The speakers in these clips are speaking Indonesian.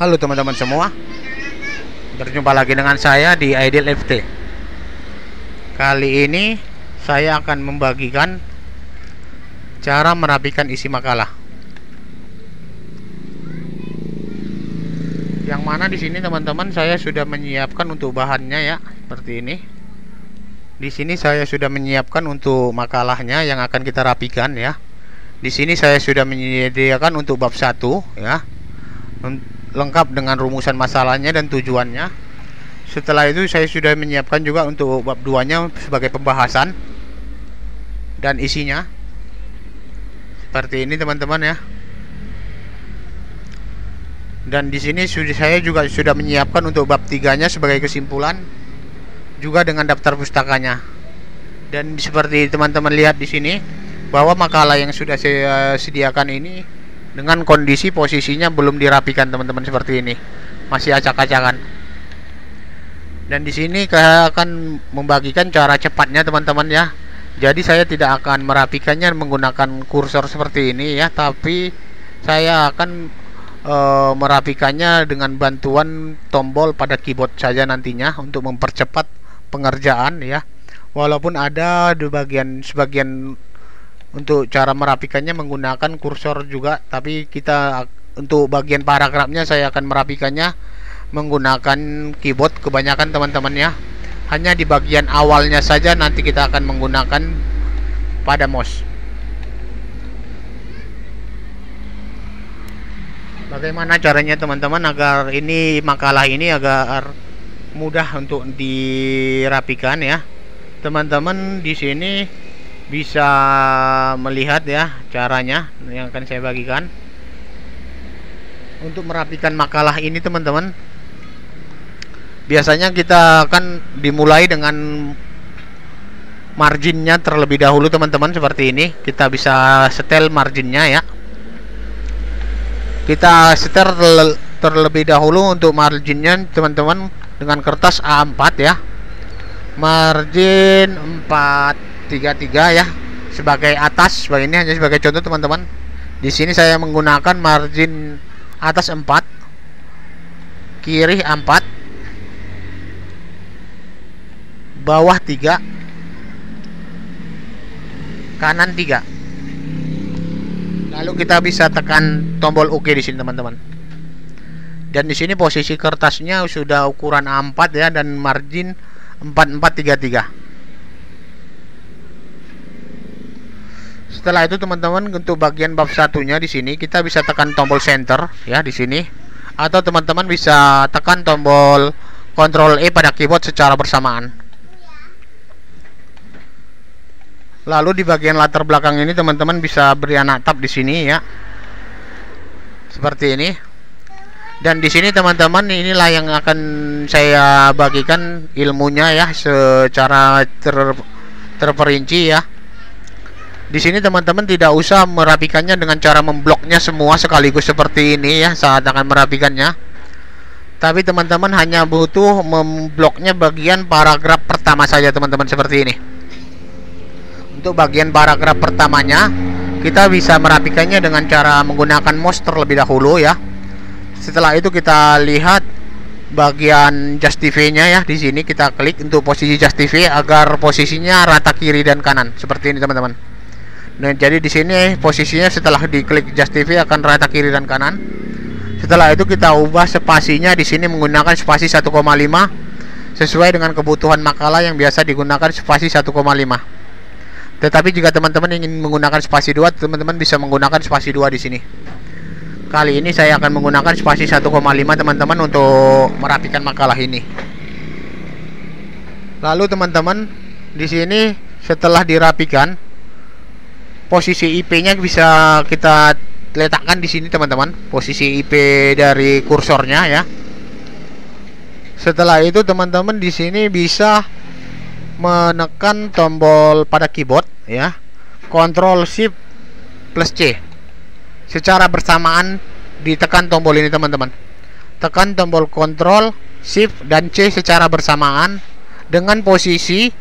Halo teman-teman semua, berjumpa lagi dengan saya di Ideal FT. Kali ini saya akan membagikan cara merapikan isi makalah. Yang mana di sini teman-teman saya sudah menyiapkan untuk bahannya ya, seperti ini. Di sini saya sudah menyiapkan untuk makalahnya yang akan kita rapikan ya. Di sini saya sudah menyediakan untuk bab 1 ya, lengkap dengan rumusan masalahnya dan tujuannya. Setelah itu saya sudah menyiapkan juga untuk bab 2-nya sebagai pembahasan dan isinya. Seperti ini teman-teman ya. Dan di sini saya juga sudah menyiapkan untuk bab 3-nya sebagai kesimpulan juga dengan daftar pustakanya. Dan seperti teman-teman lihat di sini bahwa makalah yang sudah saya sediakan ini dengan kondisi posisinya belum dirapikan teman-teman, seperti ini masih acak-acakan. Dan di sini saya akan membagikan cara cepatnya teman-teman ya. Jadi saya tidak akan merapikannya menggunakan kursor seperti ini ya, tapi saya akan merapikannya dengan bantuan tombol pada keyboard saja nantinya untuk mempercepat pengerjaan ya. Walaupun ada di sebagian untuk cara merapikannya menggunakan kursor juga, tapi kita untuk bagian paragrafnya saya akan merapikannya menggunakan keyboard kebanyakan teman-teman ya. Hanya di bagian awalnya saja nanti kita akan menggunakan pada mouse. Bagaimana caranya teman-teman agar ini makalah ini agar mudah untuk dirapikan ya? Teman-teman di sini bisa melihat ya caranya yang akan saya bagikan untuk merapikan makalah ini teman-teman. Biasanya kita akan dimulai dengan marginnya terlebih dahulu teman-teman, seperti ini. Kita bisa setel marginnya ya. Kita setel terlebih dahulu untuk marginnya teman-teman dengan kertas A4 ya, margin 433 ya, sebagai atas. Sebagai ini hanya sebagai contoh teman-teman. Di sini saya menggunakan margin atas 4, kiri 4, bawah 3, kanan 3. Lalu kita bisa tekan tombol OK di sini teman-teman. Dan di sini posisi kertasnya sudah ukuran A4 ya, dan margin 4433. Setelah itu teman-teman untuk bagian bab satunya di sini kita bisa tekan tombol center ya di sini, atau teman-teman bisa tekan tombol Ctrl E pada keyboard secara bersamaan. Lalu di bagian latar belakang ini teman-teman bisa beri anak tab di sini ya, seperti ini. Dan di sini teman-teman inilah yang akan saya bagikan ilmunya ya secara terperinci ya. Di sini teman-teman tidak usah merapikannya dengan cara membloknya semua sekaligus seperti ini ya saat akan merapikannya. Tapi teman-teman hanya butuh membloknya bagian paragraf pertama saja teman-teman, seperti ini. Untuk bagian paragraf pertamanya kita bisa merapikannya dengan cara menggunakan mouse terlebih dahulu ya. Setelah itu kita lihat bagian justify-nya ya, di sini kita klik untuk posisi justify agar posisinya rata kiri dan kanan, seperti ini teman-teman. Nah, jadi di sini posisinya setelah diklik justify akan rata kiri dan kanan. Setelah itu kita ubah spasinya di sini menggunakan spasi 1,5 sesuai dengan kebutuhan makalah yang biasa digunakan spasi 1,5. Tetapi jika teman-teman ingin menggunakan spasi 2, teman-teman bisa menggunakan spasi 2 di sini. Kali ini saya akan menggunakan spasi 1,5 teman-teman untuk merapikan makalah ini. Lalu teman-teman di sini setelah dirapikan, posisi IP-nya bisa kita letakkan di sini teman-teman, posisi IP dari kursornya ya. Setelah itu teman-teman di sini bisa menekan tombol pada keyboard ya, Ctrl Shift plus C secara bersamaan. Ditekan tombol ini teman-teman, tekan tombol Ctrl Shift dan C secara bersamaan dengan posisi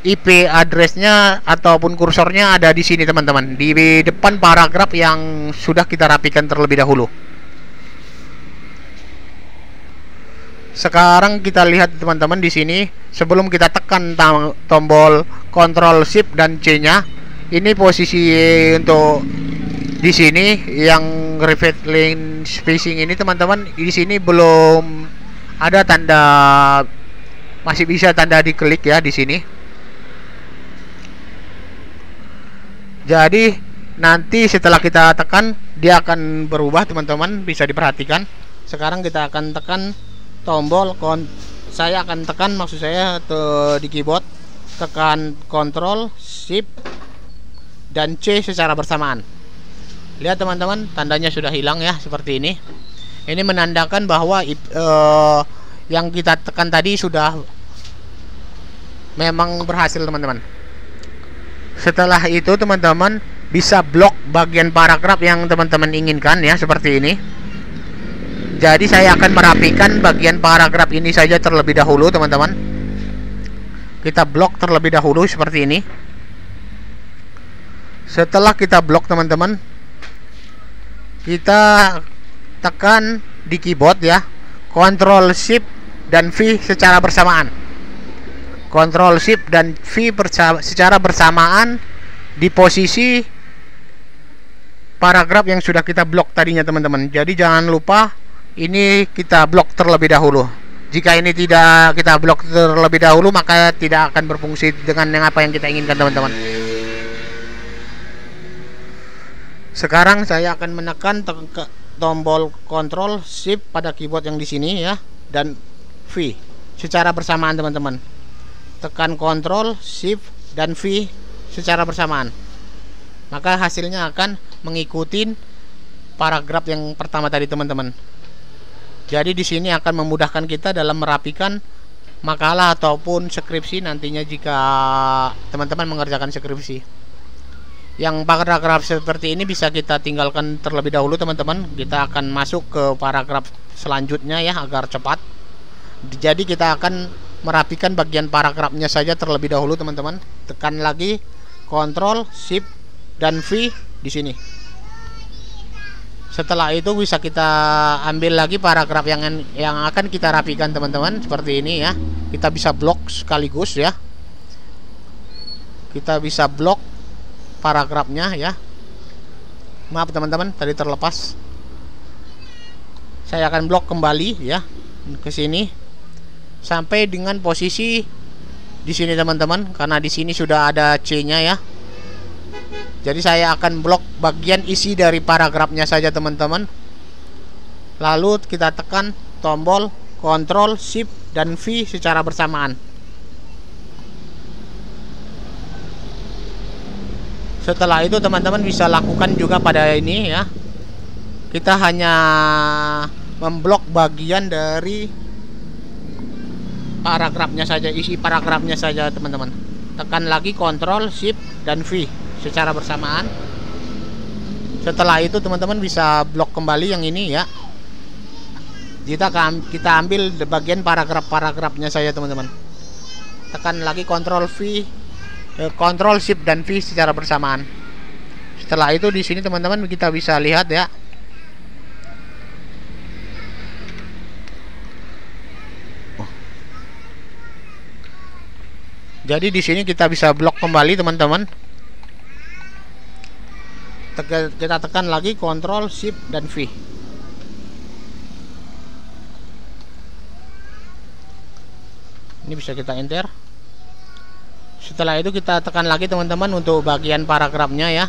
IP addressnya ataupun kursornya ada di sini teman-teman, di depan paragraf yang sudah kita rapikan terlebih dahulu. Sekarang kita lihat teman-teman di sini, sebelum kita tekan tombol Ctrl Shift dan C-nya, ini posisi untuk di sini yang revealing spacing ini teman-teman, di sini belum ada tanda, masih bisa tanda diklik ya di sini. Jadi nanti setelah kita tekan dia akan berubah teman-teman, bisa diperhatikan. Sekarang kita akan tekan tombol saya akan tekan, maksud saya di keyboard, tekan Ctrl Shift dan C secara bersamaan. Lihat teman-teman, tandanya sudah hilang ya, seperti ini. Ini menandakan bahwa yang kita tekan tadi sudah memang berhasil teman-teman. Setelah itu teman-teman bisa blok bagian paragraf yang teman-teman inginkan ya, seperti ini. Jadi saya akan merapikan bagian paragraf ini saja terlebih dahulu teman-teman. Kita blok terlebih dahulu seperti ini. Setelah kita blok teman-teman, kita tekan di keyboard ya, Ctrl Shift dan V secara bersamaan. Ctrl Shift dan V secara bersamaan di posisi paragraf yang sudah kita blok tadinya teman-teman. Jadi jangan lupa ini kita blok terlebih dahulu. Jika ini tidak kita blok terlebih dahulu, maka tidak akan berfungsi dengan yang apa yang kita inginkan teman-teman. Sekarang saya akan menekan tombol Ctrl Shift pada keyboard yang di sini ya, dan V secara bersamaan teman-teman. Tekan Ctrl Shift dan V secara bersamaan, maka hasilnya akan mengikuti paragraf yang pertama tadi teman-teman. Jadi di sini akan memudahkan kita dalam merapikan makalah ataupun skripsi nantinya jika teman-teman mengerjakan skripsi. Yang paragraf seperti ini bisa kita tinggalkan terlebih dahulu teman-teman. Kita akan masuk ke paragraf selanjutnya ya, agar cepat. Jadi kita akan merapikan bagian paragrafnya saja terlebih dahulu teman-teman. Tekan lagi Ctrl Shift dan V di sini. Setelah itu bisa kita ambil lagi paragraf yang akan kita rapikan teman-teman, seperti ini ya. Kita bisa blok sekaligus ya. Kita bisa blok paragrafnya ya. Maaf teman-teman, tadi terlepas. Saya akan blok kembali ya ke sini sampai dengan posisi di sini teman-teman, karena di sini sudah ada C-nya ya. Jadi saya akan blok bagian isi dari paragrafnya saja teman-teman. Lalu kita tekan tombol Ctrl Shift dan V secara bersamaan. Setelah itu teman-teman bisa lakukan juga pada ini ya. Kita hanya memblok bagian dari paragrafnya saja, isi paragrafnya saja teman-teman. Tekan lagi Ctrl Shift dan V secara bersamaan. Setelah itu teman-teman bisa blok kembali yang ini ya. Kita ambil bagian paragrafnya saja teman-teman. Tekan lagi Ctrl Shift dan V secara bersamaan. Setelah itu di sini teman-teman kita bisa lihat ya. Jadi di sini kita bisa blok kembali teman-teman. Kita tekan lagi Ctrl Shift dan V. Ini bisa kita enter. Setelah itu kita tekan lagi teman-teman untuk bagian paragrafnya ya.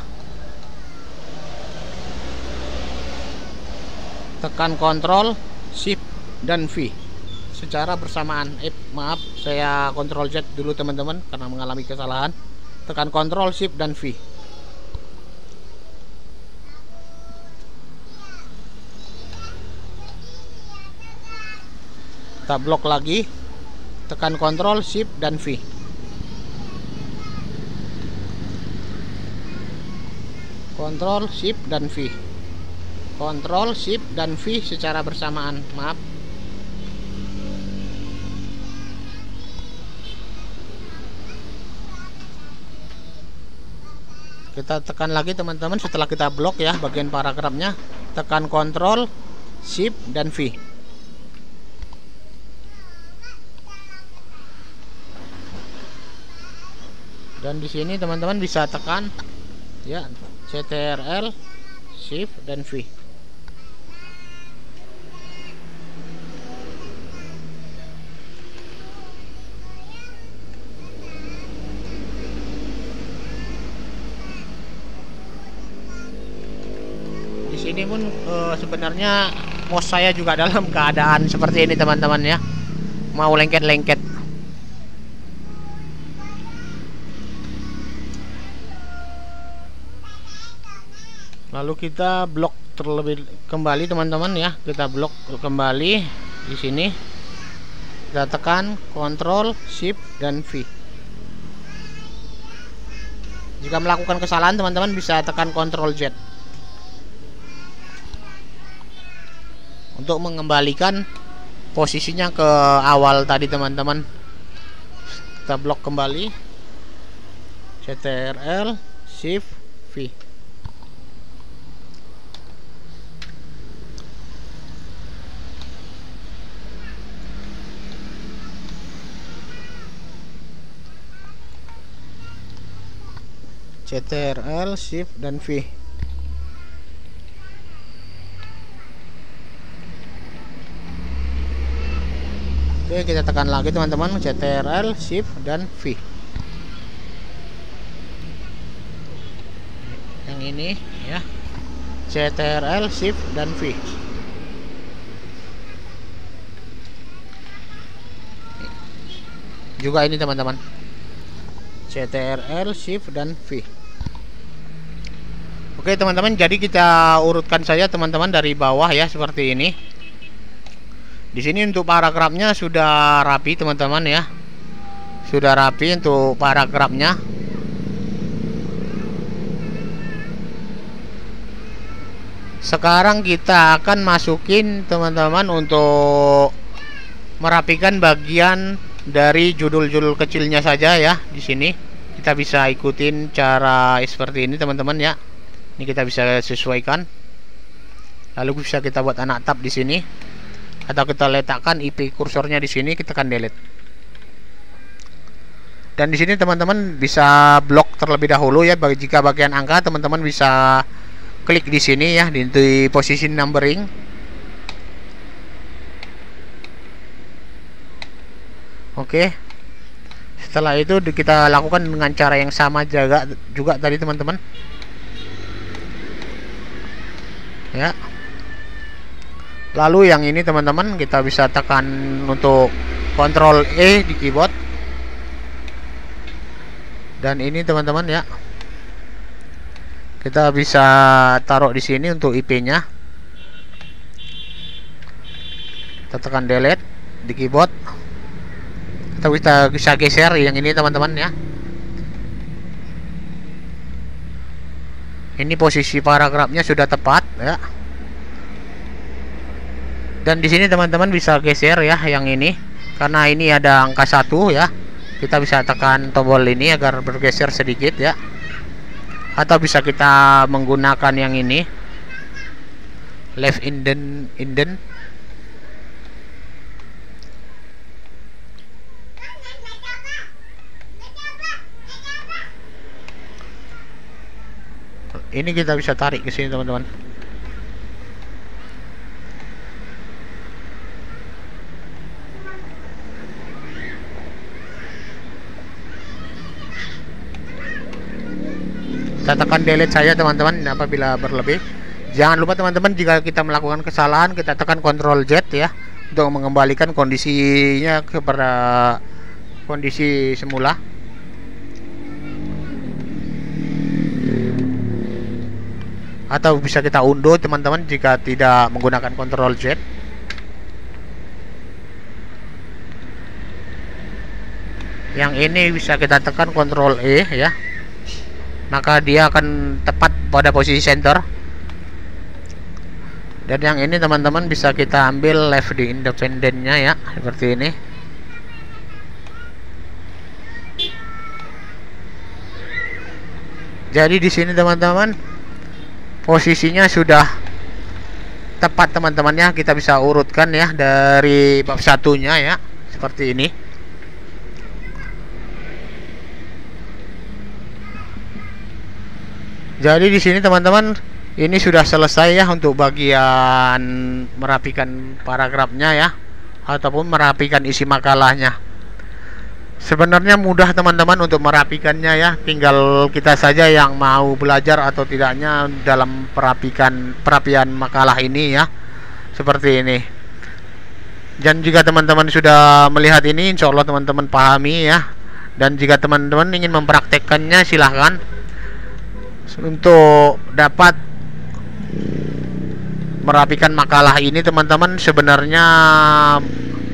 Tekan Ctrl Shift dan V secara bersamaan. Maaf, saya Ctrl Z dulu teman-teman karena mengalami kesalahan. Tekan Ctrl Shift dan V. Kita blok lagi, tekan Ctrl Shift dan V. Ctrl Shift dan V. Ctrl Shift dan V secara bersamaan. Maaf. Kita tekan lagi teman-teman setelah kita blok ya bagian paragrafnya. Tekan Ctrl Shift dan V. Dan di sini teman-teman bisa tekan ya CTRL, Shift dan V. Di sini pun sebenarnya mouse saya juga dalam keadaan seperti ini teman-teman ya, mau lengket-lengket. Lalu kita blok terlebih kembali teman-teman ya, kita blok kembali di sini. Kita tekan Ctrl, Shift dan V. Jika melakukan kesalahan teman-teman bisa tekan Ctrl Z untuk mengembalikan posisinya ke awal tadi teman-teman. Kita blok kembali, CTRL, Shift, V. CTRL, Shift dan V. Oke, kita tekan lagi teman-teman, CTRL, Shift dan V. Yang ini ya, CTRL, Shift dan V. Juga ini teman-teman, CTRL, Shift dan V. Oke teman-teman, jadi kita urutkan saja teman-teman dari bawah ya, seperti ini. Di sini untuk paragrafnya sudah rapi teman-teman ya, sudah rapi untuk paragrafnya. Sekarang kita akan masukin teman-teman untuk merapikan bagian dari judul-judul kecilnya saja ya. Di sini kita bisa ikutin cara seperti ini teman-teman ya. Ini kita bisa sesuaikan. Lalu bisa kita buat anak tab di sini, atau kita letakkan IP kursornya di sini, kita tekan delete. Dan di sini teman-teman bisa blok terlebih dahulu ya. Jika bagian angka teman-teman bisa klik di sini ya, di posisi numbering. Oke. Setelah itu kita lakukan dengan cara yang sama juga tadi teman-teman. Ya. Lalu yang ini teman-teman kita bisa tekan untuk Ctrl E di keyboard. Dan ini teman-teman ya, kita bisa taruh di sini untuk IP-nya. Kita tekan delete di keyboard. Kita bisa geser yang ini teman-teman ya. Ini posisi paragrafnya sudah tepat ya. Dan di sini teman-teman bisa geser ya yang ini, karena ini ada angka 1 ya. Kita bisa tekan tombol ini agar bergeser sedikit ya. Atau bisa kita menggunakan yang ini, left indent. Ini kita bisa tarik ke sini teman-teman. Kita tekan delete saja teman-teman apabila berlebih. Jangan lupa teman-teman, jika kita melakukan kesalahan kita tekan Ctrl Z ya, untuk mengembalikan kondisinya kepada kondisi semula. Atau bisa kita unduh teman-teman jika tidak menggunakan Ctrl Z. Yang ini bisa kita tekan Ctrl E ya, maka dia akan tepat pada posisi center. Dan yang ini teman-teman bisa kita ambil left di independentnya ya, seperti ini. Jadi di sini teman-teman posisinya sudah tepat teman-temannya. Kita bisa urutkan ya dari bab satunya ya, seperti ini. Jadi di sini teman-teman, ini sudah selesai ya untuk bagian merapikan paragrafnya ya, ataupun merapikan isi makalahnya. Sebenarnya mudah teman-teman untuk merapikannya ya, tinggal kita saja yang mau belajar atau tidaknya dalam perapian makalah ini ya, seperti ini. Dan jika teman-teman sudah melihat ini, insya Allah teman-teman pahami ya. Dan jika teman-teman ingin mempraktekkannya, silahkan. Untuk dapat merapikan makalah ini teman-teman sebenarnya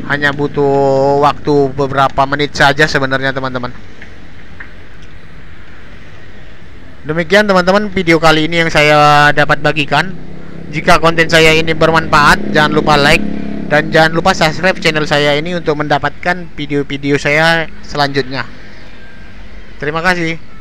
hanya butuh waktu beberapa menit saja sebenarnya teman-teman. Demikian teman-teman video kali ini yang saya dapat bagikan. Jika konten saya ini bermanfaat, jangan lupa like dan jangan lupa subscribe channel saya ini untuk mendapatkan video-video saya selanjutnya. Terima kasih.